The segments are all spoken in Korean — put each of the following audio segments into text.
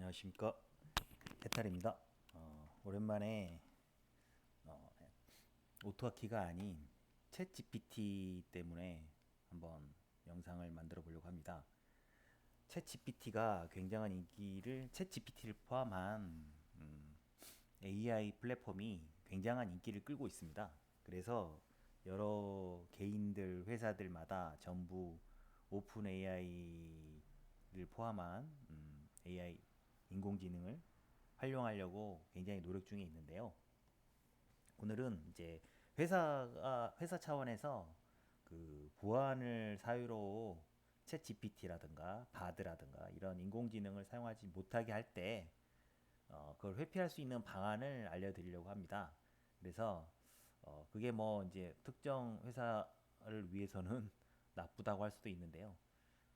안녕하십니까, 해탈입니다. 오랜만에 어, 오토하키가 아닌 챗 GPT 때문에 한번 영상을 만들어 보려고 합니다. 챗 GPT가 굉장한 인기를 챗 GPT를 포함한 AI 플랫폼이 굉장한 인기를 끌고 있습니다. 그래서 여러 개인들, 회사들마다 전부 오픈 AI를 포함한 AI 인공지능을 활용하려고 굉장히 노력 중에 있는데요. 오늘은 이제 회사 차원에서 그 보안을 사유로 챗 GPT라든가 바드라든가 이런 인공지능을 사용하지 못하게 할 때 그걸 회피할 수 있는 방안을 알려드리려고 합니다. 그래서 그게 뭐 이제 특정 회사를 위해서는 나쁘다고 할 수도 있는데요.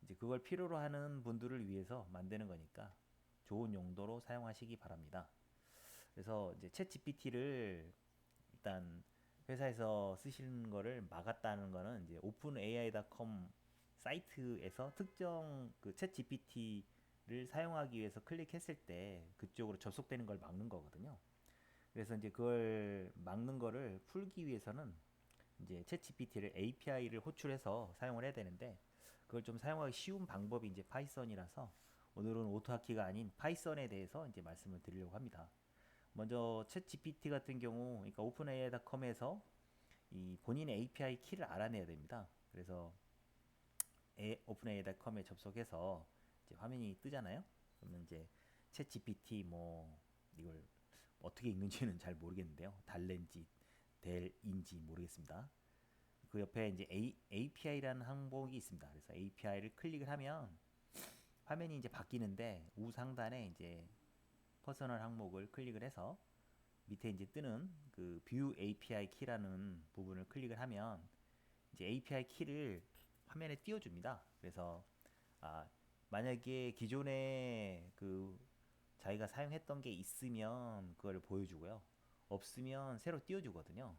이제 그걸 필요로 하는 분들을 위해서 만드는 거니까 좋은 용도로 사용하시기 바랍니다. 그래서 이제 챗 GPT를 일단 회사에서 쓰시는 거를 막았다는 거는 이제 openai.com 사이트에서 특정 그챗 GPT를 사용하기 위해서 클릭했을 때 그쪽으로 접속되는 걸 막는 거거든요. 그래서 이제 그걸 막는 거를 풀기 위해서는 이제 챗 GPT를 API를 호출해서 사용을 해야 되는데 그걸 좀 사용하기 쉬운 방법이 이제 파이썬이라서 오늘은 오토하키가 아닌 파이썬에 대해서 이제 말씀을 드리려고 합니다. 먼저 챗 GPT 같은 경우, 그러니까 오픈AI.com에서 이 본인의 API 키를 알아내야 됩니다. 그래서 오픈AI.com에 접속해서 이제 화면이 뜨잖아요. 그러면 이제 챗 GPT 뭐 이걸 어떻게 읽는지는 잘 모르겠는데요. 달랜지 델인지 모르겠습니다. 그 옆에 이제 API라는 항목이 있습니다. 그래서 API를 클릭을 하면 화면이 이제 바뀌는데 우상단에 이제 퍼스널 항목을 클릭을 해서 밑에 이제 뜨는 그 View API 키라는 부분을 클릭을 하면 이제 API 키를 화면에 띄워줍니다. 그래서 아, 만약에 기존에 그 자기가 사용했던 게 있으면 그걸 보여주고요. 없으면 새로 띄워주거든요.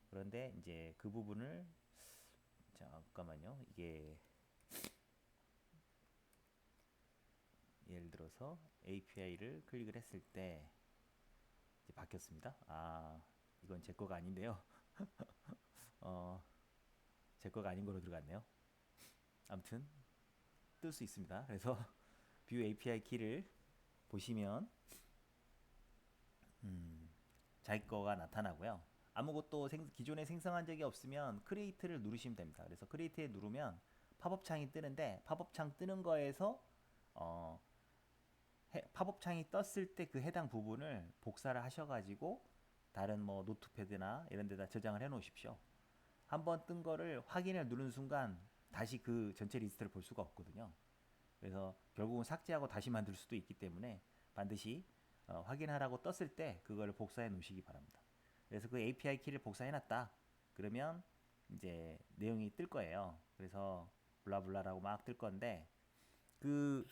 그런데 이제 그 부분을 잠깐만요. 이게 예를 들어서 API를 클릭을 했을 때 이제 바뀌었습니다. 이건 제 거가 아닌데요. 어, 제 거가 아닌 거로 들어갔네요. 아무튼 뜰 수 있습니다. 그래서 뷰 API 키를 보시면 자기 거가 나타나고요. 아무것도 기존에 생성한 적이 없으면 크리에이트를 누르시면 됩니다. 그래서 크리에이트에 누르면 팝업 창이 뜨는데 팝업 창 뜨는 거에서 어, 팝업 창이 떴을 때 그 해당 부분을 복사를 하셔가지고 다른 뭐 노트패드나 이런 데다 저장을 해 놓으십시오. 한번 뜬 거를 확인을 누른 순간 다시 그 전체 리스트를 볼 수가 없거든요. 그래서 결국은 삭제하고 다시 만들 수도 있기 때문에 반드시 확인하라고 떴을 때 그거를 복사해 놓으시기 바랍니다. 그래서 그 API 키를 복사해 놨다. 그러면 이제 내용이 뜰 거예요. 그래서 블라블라라고 막 뜰 건데 그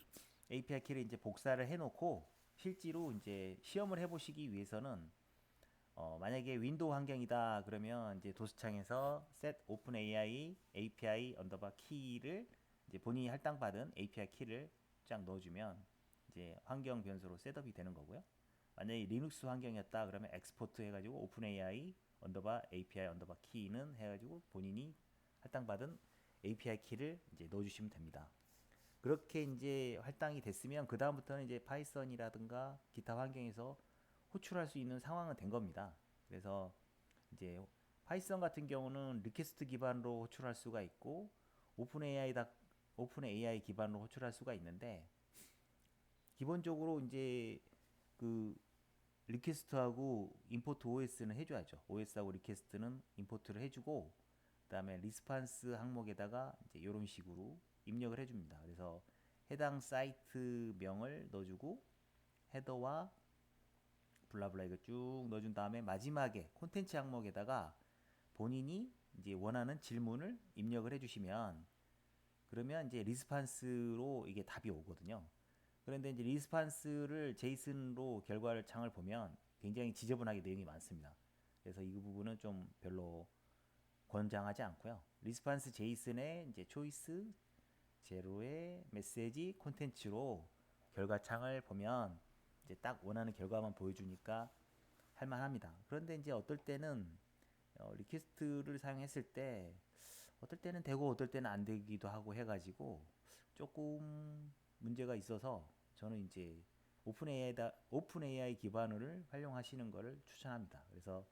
API 키를 이제 복사를 해 놓고 실제로 이제 시험을 해 보시기 위해서는 만약에 윈도우 환경이다 그러면 이제 도스창에서 set openai API 언더바 키를 이제 본인이 할당받은 API 키를 쫙 넣어주면 이제 환경 변수로 셋업이 되는 거고요. 만약에 리눅스 환경이었다 그러면 엑스포트 해가지고 오픈AI 언더바 API 언더바 키는 해가지고 본인이 할당받은 API 키를 이제 넣어주시면 됩니다. 그렇게 이제 할당이 됐으면 그 다음부터는 이제 파이썬이라든가 기타 환경에서 호출할 수 있는 상황은 된 겁니다. 그래서 이제 파이썬 같은 경우는 리퀘스트 기반으로 호출할 수가 있고 오픈 AI 기반으로 호출할 수가 있는데 기본적으로 이제 그 리퀘스트하고 임포트 OS는 해줘야죠. OS하고 리퀘스트는 임포트를 해주고 그다음에 리스판스 항목에다가 이제 이런 식으로 입력을 해줍니다. 그래서 해당 사이트 명을 넣어주고 헤더와 블라블라 이거 쭉 넣어준 다음에 마지막에 콘텐츠 항목에다가 본인이 이제 원하는 질문을 입력을 해주시면 그러면 이제 리스판스로 이게 답이 오거든요. 그런데 이제 리스판스를 제이슨으로 결과를 창을 보면 굉장히 지저분하게 내용이 많습니다. 그래서 이 부분은 좀 별로 권장하지 않고요. 리스판스 제이슨의 이제 초이스 제로의 메시지 콘텐츠로 결과창을 보면 이제 딱 원하는 결과만 보여주니까 할만합니다. 그런데 이제 어떨 때는 리퀘스트를 사용했을 때 어떨 때는 되고 어떨 때는 안 되기도 하고 해가지고 조금 문제가 있어서 저는 이제 오픈 AI 기반을 활용하시는 것을 추천합니다. 그래서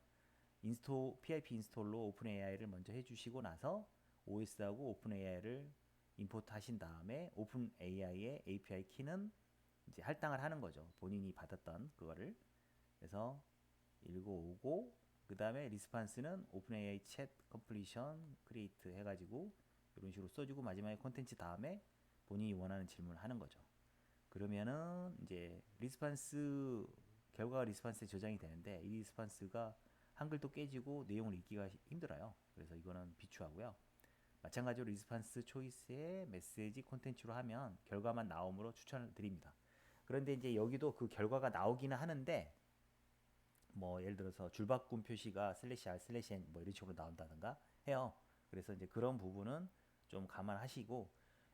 PIP 인스톨로 오픈 AI를 먼저 해주시고 나서 OS하고 오픈 AI를 임포트 하신 다음에 오픈 AI의 API 키는 이제 할당을 하는 거죠. 본인이 받았던 그거를. 그래서 읽어오고 그 다음에 리스판스는 오픈AI 챗 컴플리션 크리에이트 해가지고 이런 식으로 써주고 마지막에 콘텐츠 다음에 본인이 원하는 질문을 하는 거죠. 그러면은 이제 리스판스 결과가 리스판스에 저장이 되는데 이 리스판스가 한글도 깨지고 내용을 읽기가 힘들어요. 그래서 이거는 비추하고요. 마찬가지로 리스판스 초이스의 메시지 콘텐츠로 하면 결과만 나오므로 추천을 드립니다. 그런데 이제 여기도 그 결과가 나오기는 하는데 뭐 예를 들어서 줄바꿈 표시가 슬래시 r 슬래시 n 뭐 이런 식으로 나온다든가 해요. 그래서 이제 그런 부분은 좀 감안하시고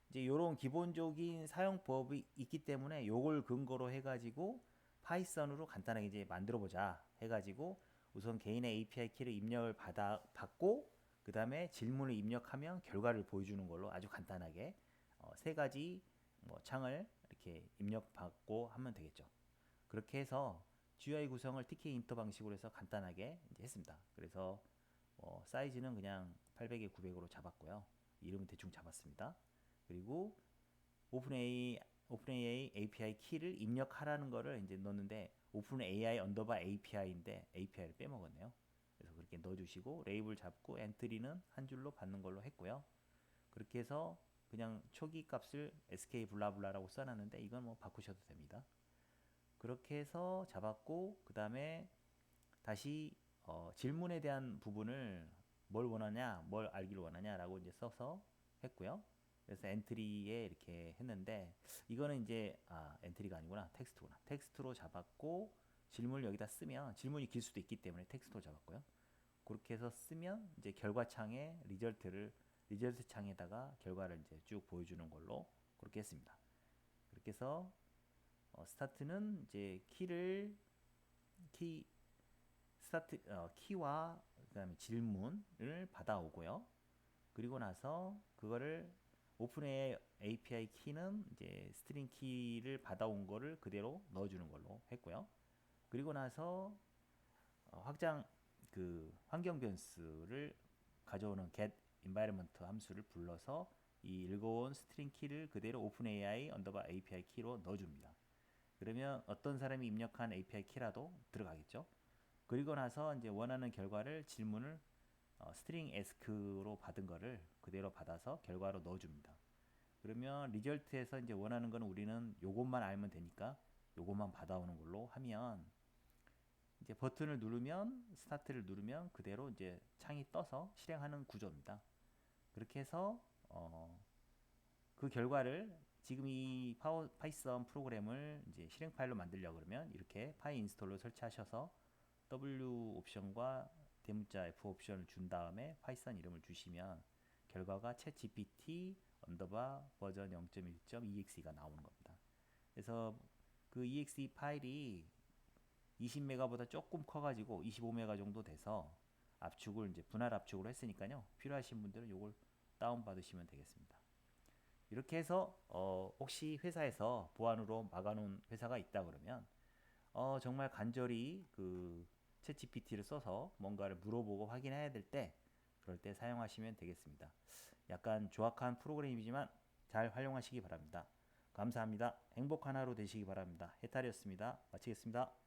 이제 이런 기본적인 사용법이 있기 때문에 요걸 근거로 해가지고 파이썬으로 간단하게 이제 만들어 보자 해가지고 우선 개인의 API 키를 입력을 받고 그 다음에 질문을 입력하면 결과를 보여주는 걸로 아주 간단하게 세 가지 뭐 창을 이렇게 입력받고 하면 되겠죠. 그렇게 해서 GUI 구성을 TK 인터 방식으로 해서 간단하게 이제 했습니다. 그래서 사이즈는 그냥 800에 900으로 잡았고요. 이름은 대충 잡았습니다. 그리고 오픈AI API 키를 입력하라는 거를 이제 넣는데 오픈AI 언더바 API인데 API를 빼먹었네요. 그래서 그렇게 넣어주시고 레이블 잡고 엔트리는 한 줄로 받는 걸로 했고요. 그렇게 해서 그냥 초기 값을 SK 블라블라라고 써놨는데 이건 뭐 바꾸셔도 됩니다. 그렇게 해서 잡았고 그 다음에 다시 질문에 대한 부분을 뭘 원하냐, 뭘 알기를 원하냐라고 이제 써서 했고요. 그래서 엔트리에 이렇게 했는데 이거는 이제 엔트리가 아니구나 텍스트구나 텍스트로 잡았고 질문을 여기다 쓰면 질문이 길 수도 있기 때문에 텍스트로 잡았고요. 그렇게 해서 쓰면 이제 결과창에 리절트 창에다가 결과를 이제 쭉 보여주는 걸로 그렇게 했습니다. 그렇게 해서 스타트는 이제 키 스타트 키와 그다음에 질문을 받아오고요. 그리고 나서 그거를 오픈의 API 키는 이제 스트링 키를 받아온 거를 그대로 넣어주는 걸로 했고요. 그리고 나서 확장 환경 변수를 가져오는 get environment 함수를 불러서 이 읽어온 스트링 키를 그대로 오픈AI 언더바 API 키로 넣어줍니다. 그러면 어떤 사람이 입력한 API 키라도 들어가겠죠. 그리고 나서 이제 원하는 결과를 질문을 스트링 ask로 받은 거를 그대로 받아서 결과로 넣어줍니다. 그러면 리절트에서 이제 원하는 거는 우리는 요것만 알면 되니까 요것만 받아오는 걸로 하면 이제 버튼을 누르면 스타트를 누르면 그대로 이제 창이 떠서 실행하는 구조입니다. 그렇게 해서 그 결과를 지금 이 파이썬 프로그램을 이제 실행 파일로 만들려고 그러면 이렇게 파이 인스톨로 설치하셔서 W 옵션과 대문자 F 옵션을 준 다음에 파이썬 이름을 주시면 결과가 챗 GPT 언더바 버전 0.1.exe가 나오는 겁니다. 그래서 그 exe 파일이 20메가보다 조금 커가지고 25메가 정도 돼서 압축을 이제 분할 압축으로 했으니까요. 필요하신 분들은 이걸 다운 받으시면 되겠습니다. 이렇게 해서 혹시 회사에서 보안으로 막아놓은 회사가 있다 그러면 정말 간절히 그 챗GPT를 써서 뭔가를 물어보고 확인해야 될 때 그럴 때 사용하시면 되겠습니다. 약간 조악한 프로그램이지만 잘 활용하시기 바랍니다. 감사합니다. 행복한 하루 되시기 바랍니다. 해탈이었습니다. 마치겠습니다.